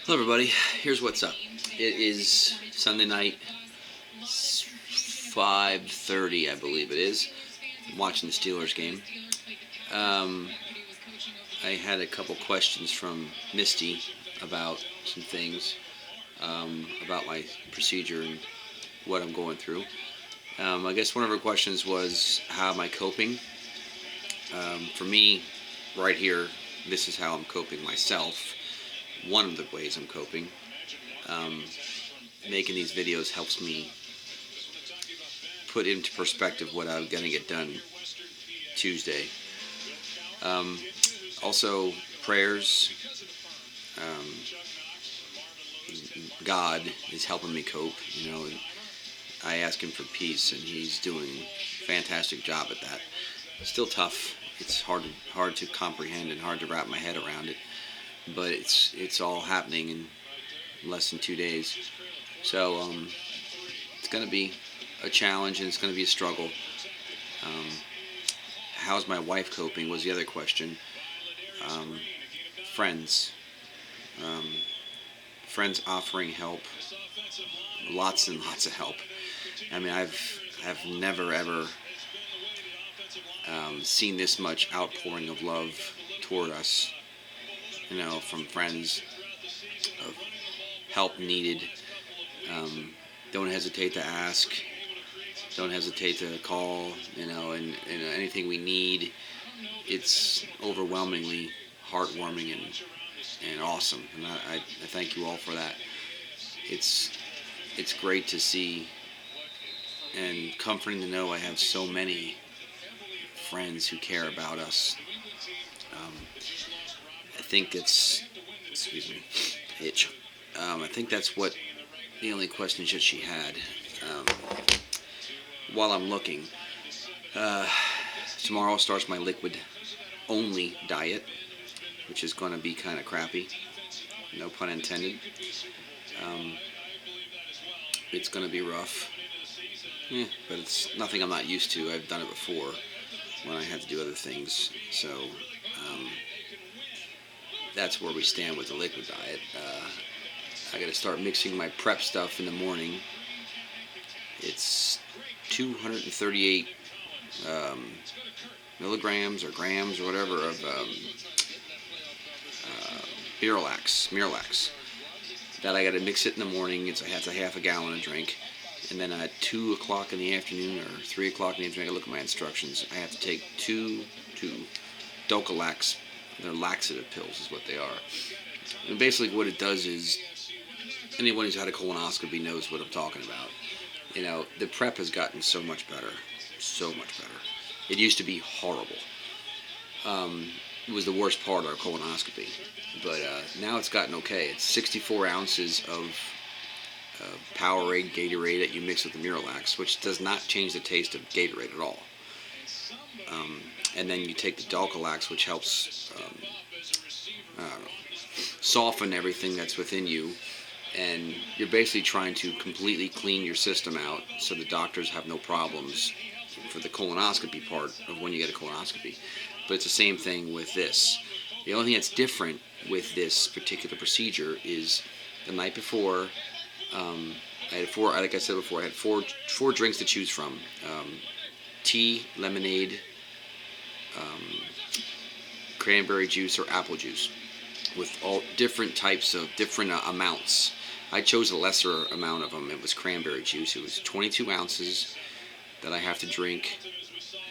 Hello, everybody. Here's what's up. It is Sunday night, 5:30, I believe it is. I'm watching the Steelers game. Um, I had a couple questions from Misty about some things, about my procedure and what I'm going through. I guess one of her questions was, how am I coping? For me, right here, this is how I'm coping myself. One of the ways I'm coping. Um, Making these videos helps me put into perspective what I'm going to get done Tuesday. Um, Also, prayers. Um, God is helping me cope. And I ask Him for peace, and He's doing a fantastic job at that. Still tough. It's hard to comprehend and hard to wrap my head around it. But it's all happening in less than 2 days. So it's going to be a challenge, and it's going to be a struggle. Um, how's my wife coping was the other question. Um, friends. Um, Friends offering help. Lots and lots of help. I mean, I've never ever seen this much outpouring of love toward us. From friends, of help needed. Um, don't hesitate to ask. Don't hesitate to call. And anything we need, it's overwhelmingly heartwarming and awesome. And I thank you all for that. It's it's great to see and comforting to know I have so many friends who care about us. Um, I think it's, excuse me, itch. I think that's what the only questions that she had. Um, while I'm looking, uh, tomorrow starts my liquid only diet, which is going to be kind of crappy. No pun intended. Um, it's going to be rough. But it's nothing I'm not used to. I've done it before when I had to do other things. So that's where we stand with the liquid diet. I got to start mixing my prep stuff in the morning. It's 238 milligrams or grams or whatever of Miralax. That I got to mix it in the morning. It's a half a gallon of drink. And then at 2 o'clock in the afternoon or 3 o'clock in the afternoon, I look at my instructions. I have to take two Docalax. They're laxative pills is what they are. And basically what it does is, anyone who's had a colonoscopy knows what I'm talking about. The prep has gotten so much better. So much better. It used to be horrible. It was the worst part of our colonoscopy. But now it's gotten okay. It's 64 ounces of Powerade, Gatorade that you mix with the Miralax, which does not change the taste of Gatorade at all. And then you take the Docalax, which helps soften everything that's within you. And you're basically trying to completely clean your system out so the doctors have no problems for the colonoscopy part of when you get a colonoscopy. But it's the same thing with this. The only thing that's different with this particular procedure is the night before, I had four, like I said before, I had four drinks to choose from. Tea, lemonade, cranberry juice, or apple juice, with all different types of different amounts. I chose a lesser amount of them. It was cranberry juice. It was 22 ounces that I have to drink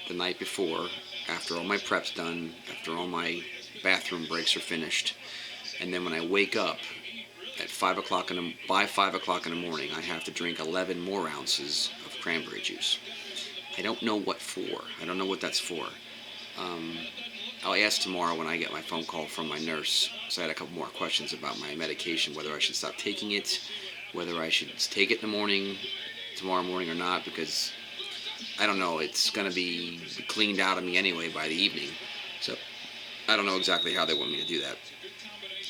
the night before, after all my prep's done, after all my bathroom breaks are finished. And then when I wake up at by 5 o'clock in the morning, I have to drink 11 more ounces of cranberry juice. I don't know what for. I don't know what that's for. I'll ask tomorrow when I get my phone call from my nurse. So I had a couple more questions about my medication, whether I should stop taking it, whether I should take it in the morning, tomorrow morning or not, because I don't know. It's going to be cleaned out of me anyway by the evening. So I don't know exactly how they want me to do that.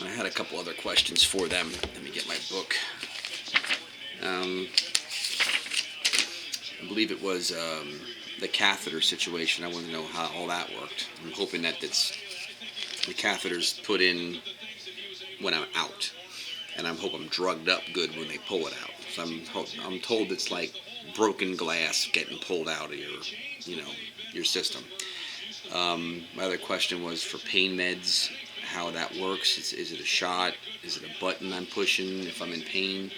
I had a couple other questions for them. Let me get my book. I believe it was the catheter situation. I wanted to know how all that worked. I'm hoping that the catheter's put in when I'm out. and I hope I'm drugged up good when they pull it out. So I'm told it's like broken glass getting pulled out of your system. My other question was for pain meds, how that works. Is it a shot? Is it a button I'm pushing if I'm in pain?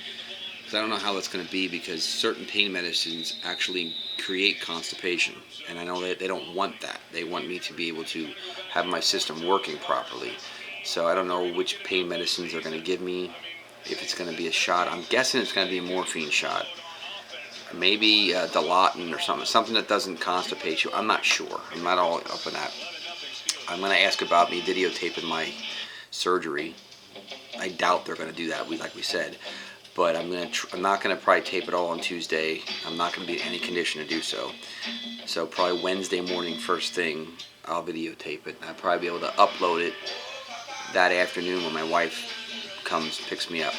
Because I don't know how that's going to be, because certain pain medicines actually create constipation, and I know that they don't want that. They want me to be able to have my system working properly. So I don't know which pain medicines they're going to give me, if it's going to be a shot. I'm guessing it's going to be a morphine shot. Maybe Dilaudid or something that doesn't constipate you. I'm not sure. I'm not all up in that. I'm going to ask about me videotaping my surgery. I doubt they're going to do that, like we said. But I'm not going to probably tape it all on Tuesday. I'm not going to be in any condition to do so. So probably Wednesday morning, first thing, I'll videotape it. I'll probably be able to upload it that afternoon when my wife comes and picks me up.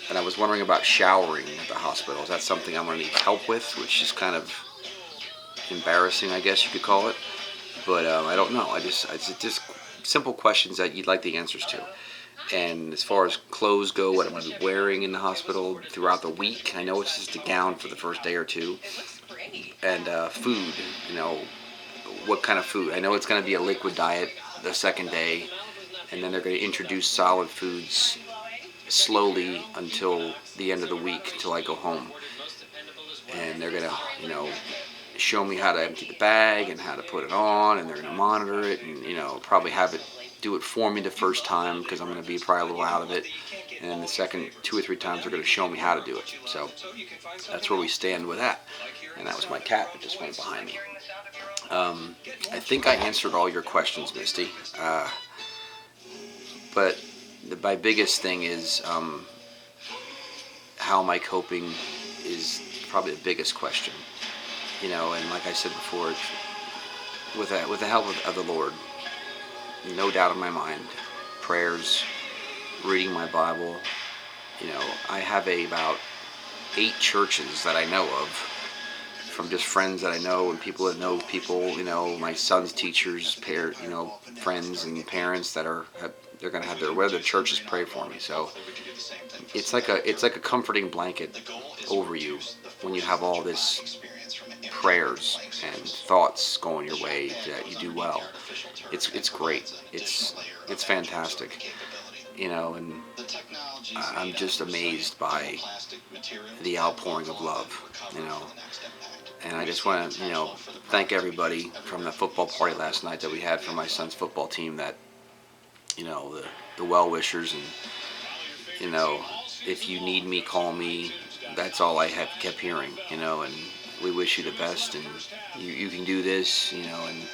And I was wondering about showering at the hospital. Is that something I'm going to need help with, which is kind of embarrassing, I guess you could call it. But I don't know. It's just simple questions that you'd like the answers to. And as far as clothes go, what I'm going to be wearing in the hospital throughout the week, I know it's just a gown for the first day or two. And food, what kind of food. I know it's going to be a liquid diet the second day, and then they're going to introduce solid foods slowly until the end of the week, until I go home. And they're going to, show me how to empty the bag and how to put it on, and they're going to monitor it, and, probably have it do it for me the first time, because I'm going to be probably a little out of it. And then the second 2 or 3 times they're going to show me how to do it. So that's where we stand with that. And that was my cat that just went behind me. I think I answered all your questions, Misty. But my biggest thing is how am I coping is probably the biggest question. And like I said before, with the help of the Lord, no doubt in my mind, prayers, reading my Bible. I have about 8 churches that I know of, from just friends that I know and people that know people. My son's teachers, friends and parents that they're going to have their churches pray for me. So it's like a comforting blanket over you when you have all this prayers and thoughts going your way that you do well. It's great. It's fantastic. And I'm just amazed by the outpouring of love. And I just want to thank everybody from the football party last night that we had for my son's football team, that the well-wishers, and if you need me, call me. That's all I have kept hearing, and we wish you the best, and you can do this, and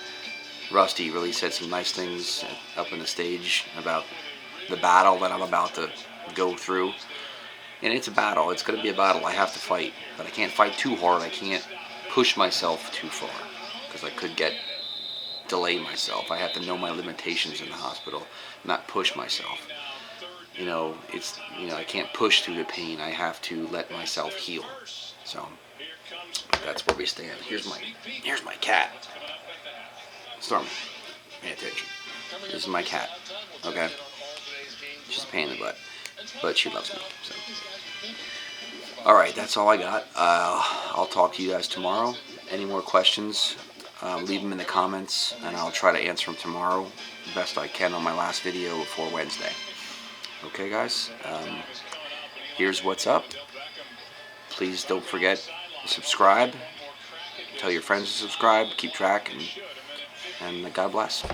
Rusty really said some nice things up on the stage about the battle that I'm about to go through. And it's a battle. It's going to be a battle. I have to fight, but I can't fight too hard. I can't push myself too far, because I could delay myself. I have to know my limitations in the hospital, not push myself. I can't push through the pain. I have to let myself heal. So that's where we stand. Here's my cat. Stormy, pay attention. This is my cat. Okay? She's a pain in the butt, but she loves me. So, all right, that's all I got. I'll talk to you guys tomorrow. Any more questions? Leave them in the comments, and I'll try to answer them tomorrow the best I can on my last video before Wednesday. Okay, guys? Here's what's up. Please don't forget to subscribe. Tell your friends to subscribe. Keep track, and God bless.